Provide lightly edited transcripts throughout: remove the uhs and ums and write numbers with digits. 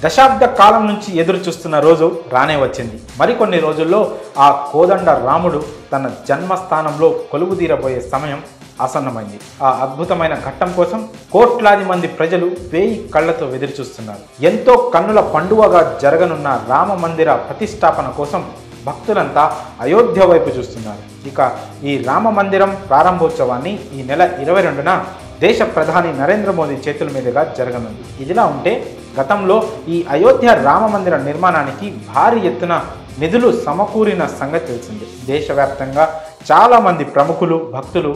దశాబ్ద కాలం నుంచి ఎదురు చూస్తున్న రోజు రానే వచ్చింది. మరికొన్ని రోజుల్లో ఆ కోదండ రాముడు తన జన్మస్థానంలో కొలువుదీరబోయే సమయం ఆసన్నమైంది. ఆ అద్భుతమైన ఘట్టం కోసం కోట్లాది మంది ప్రజలు వేయి కళ్లతో ఎదురుచూస్తున్నారు. ఎంతో కన్నుల పండువగా జరగనున్న రామ మందిర ప్రతిష్టాపన కోసం భక్తులంతా అయోధ్య వైపు చూస్తున్నారు. ఇక ఈ రామ మందిరం ప్రారంభోత్సవాన్ని ఈ నెల 22న దేశ ప్రధాని నరేంద్ర మోదీ చేతుల మీదుగా జరగనుంది. ఇదిలా ఉంటే గతంలో ఈ అయోధ్య రామ మందిర నిర్మాణానికి భారీ ఎత్తున నిధులు సమకూరిన సంగతి తెలిసింది. దేశవ్యాప్తంగా చాలామంది ప్రముఖులు భక్తులు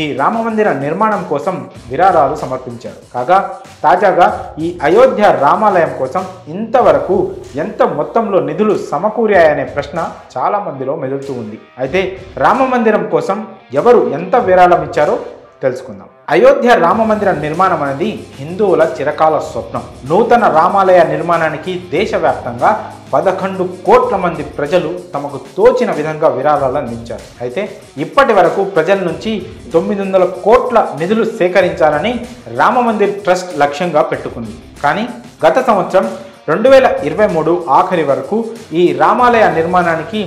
ఈ రామ మందిర నిర్మాణం కోసం విరాళాలు సమర్పించారు. కాగా తాజాగా ఈ అయోధ్య రామాలయం కోసం ఇంతవరకు ఎంత మొత్తంలో నిధులు సమకూరాయనే ప్రశ్న చాలా మందిలో మెదులుతూ ఉంది. అయితే రామ మందిరం కోసం ఎవరు ఎంత విరాళం ఇచ్చారో తెలుసుకుందాం. అయోధ్య రామ మందిర నిర్మాణం అనేది హిందువుల చిరకాల స్వప్నం. నూతన రామాలయ నిర్మాణానికి దేశవ్యాప్తంగా 11 కోట్ల మంది ప్రజలు తమకు తోచిన విధంగా విరాళాలు అందించారు. అయితే ఇప్పటి వరకు ప్రజల నుంచి 900 కోట్ల నిధులు సేకరించాలని రామ మందిర్ ట్రస్ట్ లక్ష్యంగా పెట్టుకుంది. కానీ గత సంవత్సరం 2023 ఆఖరి వరకు ఈ రామాలయ నిర్మాణానికి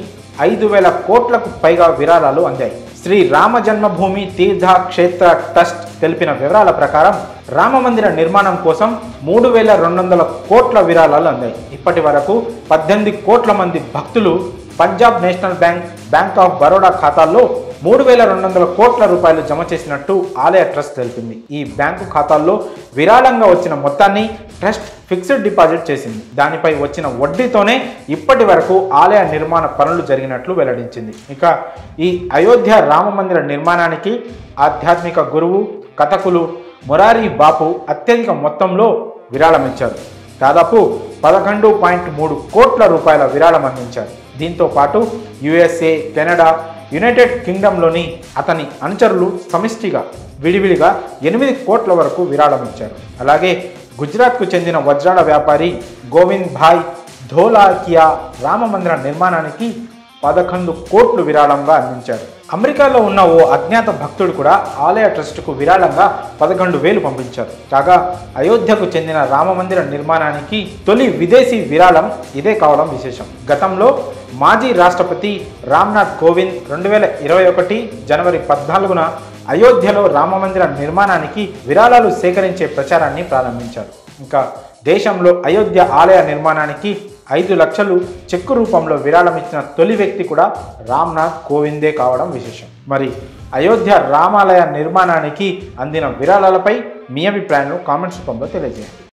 5,000 కోట్లకు పైగా విరాళాలు అందాయి. శ్రీ రామ జన్మభూమి తీర్థ క్షేత్ర ట్రస్ట్ తెలిపిన వివరాల ప్రకారం రామ మందిర నిర్మాణం కోసం 3,200 కోట్ల విరాళాలు అందాయి. ఇప్పటి వరకు 18 కోట్ల మంది భక్తులు Punjab national bank, bank of Baroda ఖాతాల్లో 3,200 కోట్ల రూపాయలు జమ చేసినట్టు ఆలయ ట్రస్ట్ తెలిపింది. ఈ బ్యాంకు ఖాతాల్లో విరాళంగా వచ్చిన మొత్తాన్ని ట్రస్ట్ ఫిక్స్డ్ డిపాజిట్ చేసింది. దానిపై వచ్చిన వడ్డీతోనే ఇప్పటి వరకు ఆలయ నిర్మాణ పనులు జరిగినట్లు వెల్లడించింది. ఇక ఈ అయోధ్య రామ మందిర నిర్మాణానికి ఆధ్యాత్మిక గురువు కథకులు మురారి బాపు అత్యధిక మొత్తంలో విరాళం ఇచ్చారు. దాదాపు 11.3 కోట్ల రూపాయల విరాళం అందించారు. దీంతో పాటు USA, కెనడా, యునైటెడ్ కింగ్డమ్లోని అతని అనుచరులు సమిష్టిగా విడివిడిగా 8 కోట్ల వరకు విరాళం ఇచ్చారు. అలాగే గుజరాత్కు చెందిన వజ్రాల వ్యాపారి గోవింద్ భాయ్ ధోలాకియా రామ మందిర నిర్మాణానికి 11 కోట్లు విరాళంగా అందించారు. అమెరికాలో ఉన్న ఓ అజ్ఞాత భక్తుడు కూడా ఆలయ ట్రస్టుకు విరాళంగా 11,000 పంపించారు. కాగా అయోధ్యకు చెందిన రామ మందిర నిర్మాణానికి తొలి విదేశీ విరాళం ఇదే కావడం విశేషం. గతంలో మాజీ రాష్ట్రపతి రామ్నాథ్ కోవింద్ 2021 జనవరి 14న అయోధ్యలో రామ మందిర నిర్మాణానికి విరాళాలు సేకరించే ప్రచారాన్ని ప్రారంభించారు. ఇంకా దేశంలో అయోధ్య ఆలయ నిర్మాణానికి 5 లక్షలు చెక్కు రూపంలో విరాళం ఇచ్చిన తొలి వ్యక్తి కూడా రామ్నాథ్ కోవిందే కావడం విశేషం. మరి అయోధ్య రామాలయ నిర్మాణానికి అందిన విరాళాలపై మీ అభిప్రాయాలను కామెంట్స్ రూపంలో తెలియజేయండి.